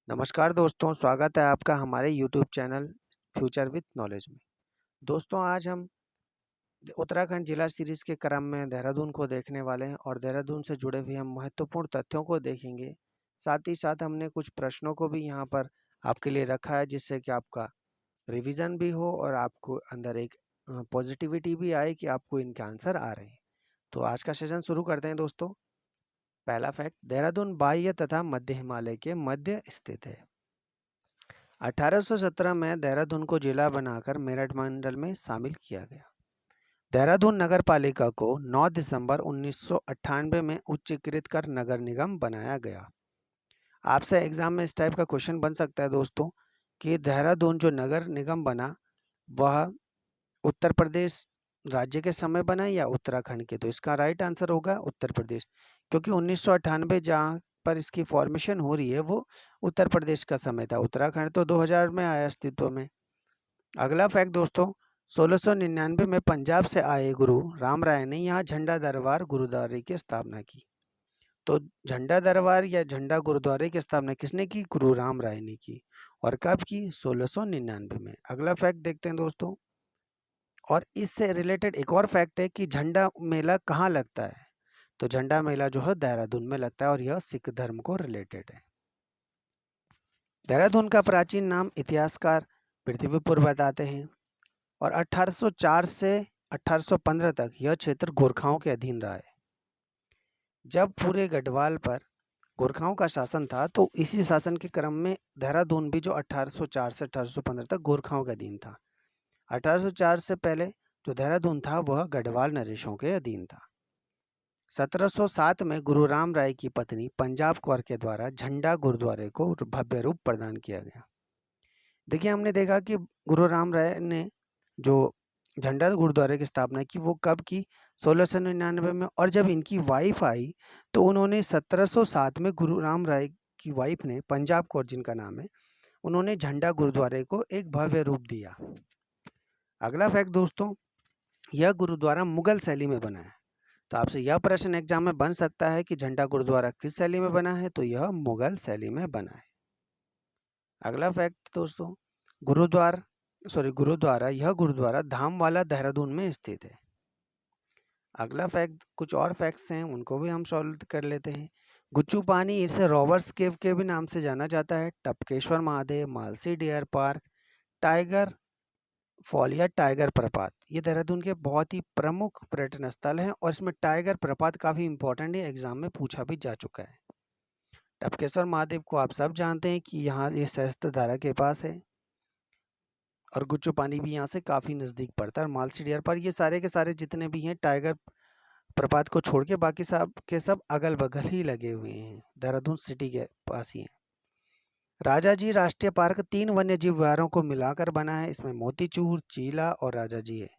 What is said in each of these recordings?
नमस्कार दोस्तों, स्वागत है आपका हमारे YouTube channel future with knowledge में। दोस्तों आज हम उत्तराखंड जिला सीरीज़ के क्रम में देहरादून को देखने वाले हैं और देहरादून से जुड़े हुए हम महत्वपूर्ण तथ्यों को देखेंगे। साथ ही साथ हमने कुछ प्रश्नों को भी यहाँ पर आपके लिए रखा है जिससे कि आपका रिवीजन भी हो और आपको अंदर एक पॉजिटिविटी भी आए कि आपको इनके आंसर आ रहे हैं। तो आज का सेशन शुरू करते हैं दोस्तों। पहला फैक्ट, देहरादून बाह्य तथा मध्य हिमालय के मध्य स्थित है। 1817 में देहरादून को जिला बनाकर मेरठ मंडल में शामिल किया गया। देहरादून नगर पालिका को 9 दिसंबर 1998 में उच्चीकृत कर नगर निगम बनाया गया। आपसे एग्जाम में इस टाइप का क्वेश्चन बन सकता है दोस्तों कि देहरादून जो नगर निगम बना वह उत्तर प्रदेश राज्य के समय बना या उत्तराखंड के। तो इसका राइट आंसर होगा उत्तर प्रदेश, क्योंकि 1998 जहाँ पर इसकी फॉर्मेशन हो रही है वो उत्तर प्रदेश का समय था। उत्तराखंड तो 2000 में आया अस्तित्व में। अगला फैक्ट दोस्तों, 1699 में पंजाब से आए गुरु राम राय ने यहाँ झंडा दरबार गुरुद्वारे की स्थापना की। तो झंडा दरबार या झंडा गुरुद्वारे की स्थापना किसने की? गुरु राम राय ने की। और कब की? 1699 में। अगला फैक्ट देखते हैं दोस्तों, और इससे रिलेटेड एक और फैक्ट है कि झंडा मेला कहाँ लगता है। तो झंडा मेला जो है देहरादून में लगता है और यह सिख धर्म को रिलेटेड है। देहरादून का प्राचीन नाम इतिहासकार पृथ्वीपुर बताते हैं और 1804 से 1815 तक यह क्षेत्र गोरखाओं के अधीन रहा है। जब पूरे गढ़वाल पर गोरखाओं का शासन था तो इसी शासन के क्रम में देहरादून भी जो 1804 से 1815 तक गोरखाओं के अधीन था। 1804 से पहले जो देहरादून था वह गढ़वाल नरेशों के अधीन था। 1707 में गुरु राम राय की पत्नी पंजाब कौर के द्वारा झंडा गुरुद्वारे को भव्य रूप प्रदान किया गया। देखिए हमने देखा कि गुरु राम राय ने जो झंडा गुरुद्वारे की स्थापना की वो कब की? 1699 में। और जब इनकी वाइफ आई तो उन्होंने 1707 में गुरु राम राय की वाइफ ने, पंजाब कौर जिनका नाम है, उन्होंने झंडा गुरुद्वारे को एक भव्य रूप दिया। अगला फैक्ट दोस्तों, यह गुरुद्वारा मुगल शैली में बना है। तो आपसे यह प्रश्न एग्जाम में बन सकता है कि झंडा गुरुद्वारा किस शैली में बना है। तो यह मुगल शैली में बना है। अगला फैक्ट दोस्तों, गुरुद्वारा यह गुरुद्वारा धामवाला देहरादून में स्थित है। अगला फैक्ट, कुछ और फैक्ट्स हैं उनको भी हम सॉल्व कर लेते हैं। गुच्चू पानी, इसे रॉबर्ट्स केव के भी नाम से जाना जाता है। Tapkeshwar Mahadev, Malsi deer park, tiger fall या टाइगर प्रपात, ये देहरादून के बहुत ही प्रमुख पर्यटन स्थल हैं और इसमें टाइगर प्रपात काफी इंपॉर्टेंट है, एग्जाम में पूछा भी जा चुका है। टपकेश्वर महादेव को आप सब जानते हैं कि यहाँ ये सहस्त्रधारा के पास है और गुच्चू पानी भी यहाँ से काफी नजदीक पड़ता है। और मालसी डियर पार्क, ये सारे के सारे जितने भी हैं टाइगर प्रपात को छोड़ के बाकी सब के सब अगल बगल ही लगे हुए हैं, देहरादून सिटी के पास ही हैं। राजाजी राष्ट्रीय पार्क 3 वन्यजीव अभयारण्यों को मिलाकर बना है। इसमें मोतीचूर, चीला और राजाजी है।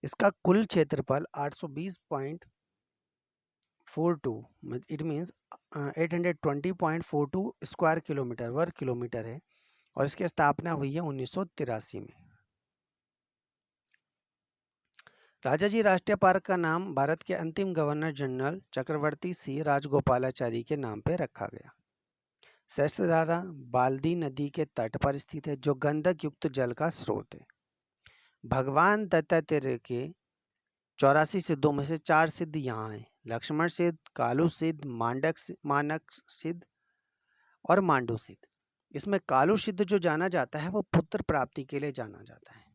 इसका कुल क्षेत्रफल 820.42 इट मीन्स 820.42 स्क्वायर किलोमीटर वर्ग किलोमीटर है और इसकी स्थापना हुई है 1983 में। राजाजी राष्ट्रीय पार्क का नाम भारत के अंतिम गवर्नर जनरल चक्रवर्ती सी राजगोपालाचारी के नाम पर रखा गया। सहस्त्रधारा बाल्दी नदी के तट पर स्थित है जो गंधक युक्त जल का स्रोत है। भगवान दत्तात्रेय के 84 सिद्धों में से 4 सिद्ध यहाँ हैं: लक्ष्मण सिद्ध, कालू सिद्ध, मानक सिद्ध और मांडू सिद्ध। इसमें कालू सिद्ध जो जाना जाता है वो पुत्र प्राप्ति के लिए जाना जाता है।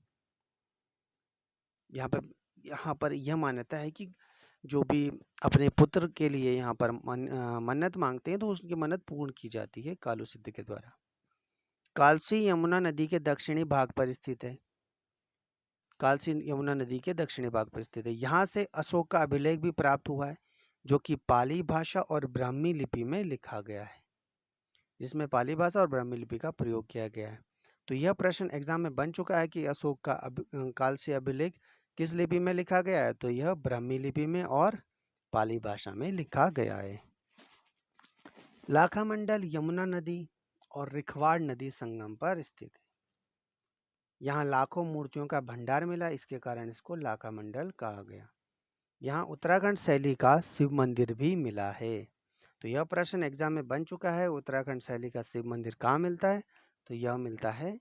यहाँ पर यह मान्यता है कि जो भी अपने पुत्र के लिए यहाँ पर मन्नत मांगते हैं तो उसकी मन्नत पूर्ण की जाती है कालू सिद्ध के द्वारा। कालसी यमुना नदी के दक्षिणी भाग पर स्थित है। कालसी यमुना नदी के दक्षिणी भाग पर स्थित है। यहाँ से अशोक का अभिलेख भी प्राप्त हुआ है जो कि पाली भाषा और ब्राह्मी लिपि में लिखा गया है, जिसमें पाली भाषा और ब्राह्मी लिपि का प्रयोग किया गया है। तो यह प्रश्न एग्जाम में बन चुका है कि अशोक का कालसी अभिलेख किस लिपि में लिखा गया है। तो यह ब्राह्मी लिपि में और पाली भाषा में लिखा गया है। लाखा मंडल यमुना नदी और रिखवाड़ नदी संगम पर स्थित है। यहाँ लाखों मूर्तियों का भंडार मिला, इसके कारण इसको लाखा मंडल कहा गया। यहाँ उत्तराखंड शैली का शिव मंदिर भी मिला है। तो यह प्रश्न एग्जाम में बन चुका है। उत्तराखंड शैली का शिव मंदिर कहाँ मिलता है? तो यह मिलता है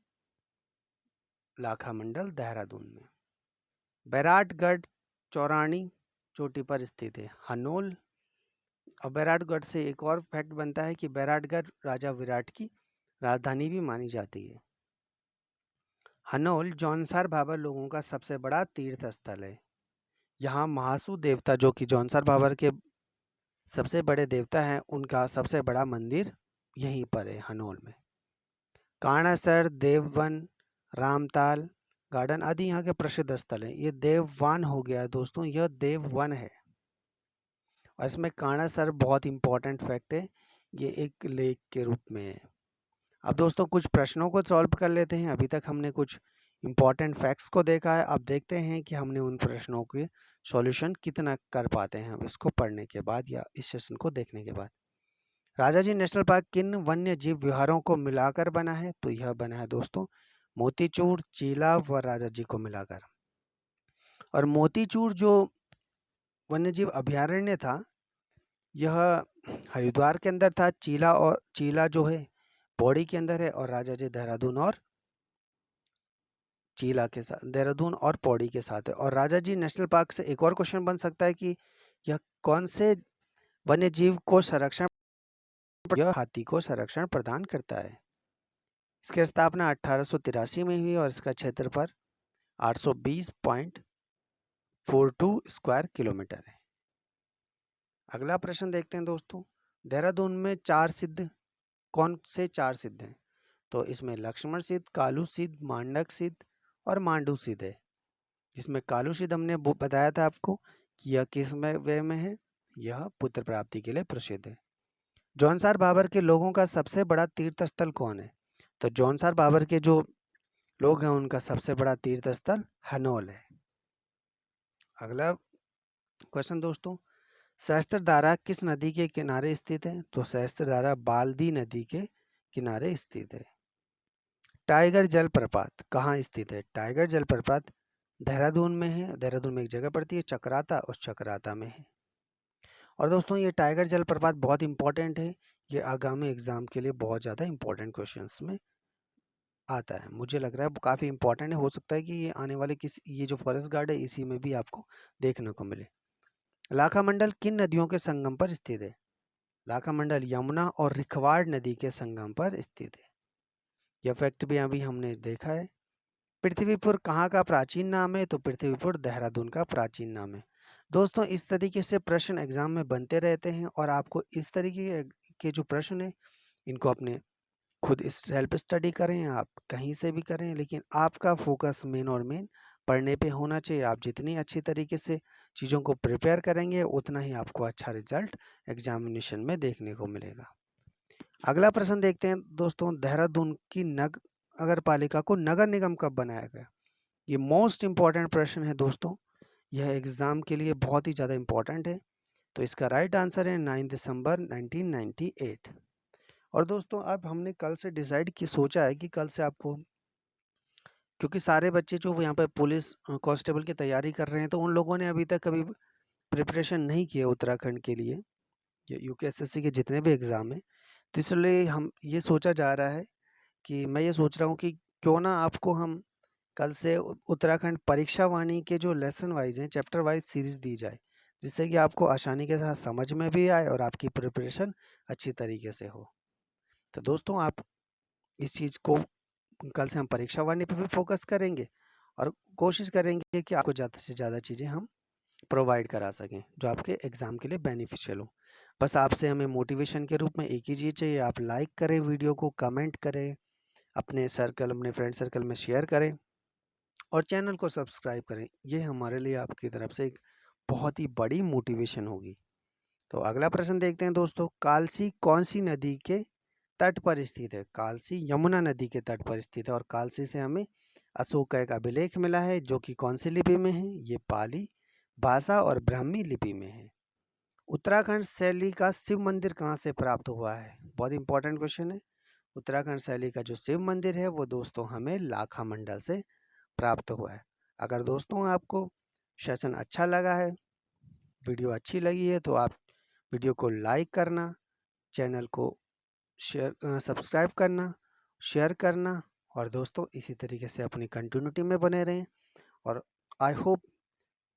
लाखा मंडल, देहरादून में। बैराटगढ़ चौरानी चोटी पर स्थित है। हनोल और बैराटगढ़ से एक और फैक्ट बनता है कि बैराटगढ़ राजा विराट की राजधानी भी मानी जाती है। हनोल जौनसार भाबर लोगों का सबसे बड़ा तीर्थ स्थल है। यहाँ महासू देवता, जो कि जौनसार भाबर के सबसे बड़े देवता हैं, उनका सबसे बड़ा मंदिर यहीं पर है, हनोल में। काणासर, देववन, रामताल गार्डन आदि यहाँ के प्रसिद्ध स्थल हैं। ये देववान हो गया दोस्तों, यह देववन है। और इसमें काणासर बहुत इंपॉर्टेंट फैक्ट है, ये एक लेक के रूप में है। अब दोस्तों कुछ प्रश्नों को सॉल्व कर लेते हैं। अभी तक हमने कुछ इंपॉर्टेंट फैक्ट्स को देखा है। अब देखते हैं कि हमने उन प्रश्नों के सॉल्यूशन कितना कर पाते हैं हम इसको पढ़ने के बाद या इस सेशन को देखने के बाद। राजाजी नेशनल पार्क किन वन्य जीव विहारों को मिलाकर बना है? तो यह बना है दोस्तों मोतीचूर, चीला व राजाजी को मिलाकर। और मोतीचूर जो वन्यजीव अभयारण्य था, यह हरिद्वार के अंदर था। चीला जो है पौड़ी के अंदर है, और राजाजी देहरादून और चीला के साथ, देहरादून और पौड़ी के साथ है। और राजाजी नेशनल पार्क से एक और क्वेश्चन बन सकता है कि यह कौन से वन्य जीव को संरक्षण, यह हाथी को संरक्षण प्रदान करता है। इसकी स्थापना 1883 में हुई और इसका क्षेत्रफल 820.42 स्क्वायर किलोमीटर है। अगला प्रश्न देखते हैं दोस्तों। देहरादून में चार सिद्ध, कौन से चार सिद्ध हैं? तो इसमें लक्ष्मण सिद्ध, कालू सिद्ध, मांडक सिद्ध और मांडू सिद्ध है। जिसमें कालू सिद्ध हमने बताया था आपको कि यह किस वे में है, यह पुत्र प्राप्ति के लिए प्रसिद्ध है। जौनसार भाबर के लोगों का सबसे बड़ा तीर्थ स्थल कौन है? तो जौनसार भाबर के जो लोग हैं उनका सबसे बड़ा तीर्थ स्थल हनोल है। अगला क्वेश्चन दोस्तों, सहस्त्रधारा किस नदी के किनारे स्थित है? तो सहस्त्रधारा बाल्दी नदी के किनारे स्थित है। टाइगर जलप्रपात कहाँ स्थित है? टाइगर जलप्रपात देहरादून में है। देहरादून में एक जगह पड़ती है चक्राता, उस चक्राता में है। और दोस्तों ये टाइगर जलप्रपात बहुत इंपॉर्टेंट है, ये आगामी एग्जाम के लिए बहुत ज़्यादा इंपॉर्टेंट क्वेश्चंस में आता है। मुझे लग रहा है काफ़ी इंपॉर्टेंट है, हो सकता है कि ये आने वाले ये जो फॉरेस्ट गार्ड है इसी में भी आपको देखने को मिले। लाखा मंडल किन नदियों के संगम पर स्थित है? लाखा मंडल यमुना और रिखवाड़ नदी के संगम पर स्थित है। यह फैक्ट भी अभी हमने देखा है। पृथ्वीपुर कहाँ का प्राचीन नाम है? तो पृथ्वीपुर देहरादून का प्राचीन नाम है। दोस्तों इस तरीके से प्रश्न एग्जाम में बनते रहते हैं, और आपको इस तरीके के जो प्रश्न है इनको अपने खुद सेल्फ स्टडी करें, आप कहीं से भी करें, लेकिन आपका फोकस मेन और मेन पढ़ने पे होना चाहिए। आप जितनी अच्छी तरीके से चीज़ों को प्रिपेयर करेंगे उतना ही आपको अच्छा रिजल्ट एग्जामिनेशन में देखने को मिलेगा। अगला प्रश्न देखते हैं दोस्तों, देहरादून की नगर पालिका को नगर निगम कब बनाया गया? ये मोस्ट इम्पॉर्टेंट प्रश्न है दोस्तों, यह एग्जाम के लिए बहुत ही ज़्यादा इम्पॉर्टेंट है। तो इसका राइट आंसर है 9 दिसंबर 1998। और दोस्तों अब हमने कल से डिसाइड की सोचा है कि कल से आपको, क्योंकि सारे बच्चे जो यहाँ पे पुलिस कांस्टेबल की तैयारी कर रहे हैं, तो उन लोगों ने अभी तक कभी प्रिपरेशन नहीं किया उत्तराखंड के लिए, यूकेएसएससी के जितने भी एग्ज़ाम हैं। तो इसलिए हम ये सोचा जा रहा है कि मैं ये सोच रहा हूँ कि क्यों ना आपको हम कल से उत्तराखंड परीक्षा वाणी के जो लेसन वाइज हैं, चैप्टर वाइज सीरीज दी जाए, जिससे कि आपको आसानी के साथ समझ में भी आए और आपकी प्रिपरेशन अच्छी तरीके से हो। तो दोस्तों आप इस चीज़ को, कल से हम परीक्षा वाणी पर भी फोकस करेंगे और कोशिश करेंगे कि आपको ज़्यादा से ज़्यादा चीज़ें हम प्रोवाइड करा सकें जो आपके एग्ज़ाम के लिए बेनिफिशियल हो। बस आपसे हमें मोटिवेशन के रूप में एक ही चीज़ चाहिए, आप लाइक करें वीडियो को, कमेंट करें, अपने फ्रेंड सर्कल में शेयर करें और चैनल को सब्सक्राइब करें। ये हमारे लिए आपकी तरफ से एक बहुत ही बड़ी मोटिवेशन होगी। तो अगला प्रश्न देखते हैं दोस्तों, कालसी कौन सी नदी के तट पर स्थित है? कालसी यमुना नदी के तट पर स्थित है, और कालसी से हमें अशोक का एक अभिलेख मिला है जो कि कौन सी लिपि में है? ये पाली भाषा और ब्राह्मी लिपि में है। उत्तराखंड शैली का शिव मंदिर कहाँ से प्राप्त हुआ है? बहुत इंपॉर्टेंट क्वेश्चन है। उत्तराखंड शैली का जो शिव मंदिर है वो दोस्तों हमें लाखा मंडल से प्राप्त हुआ है। अगर दोस्तों आपको सेशन अच्छा लगा है, वीडियो अच्छी लगी है, तो आप वीडियो को लाइक करना, चैनल को सब्सक्राइब करना, शेयर करना और दोस्तों इसी तरीके से अपनी कंटिन्यूटी में बने रहें। और आई होप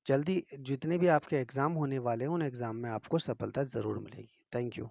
जल्दी जितने भी आपके एग्ज़ाम होने वाले हैं उन एग्ज़ाम में आपको सफलता ज़रूर मिलेगी। Thank you.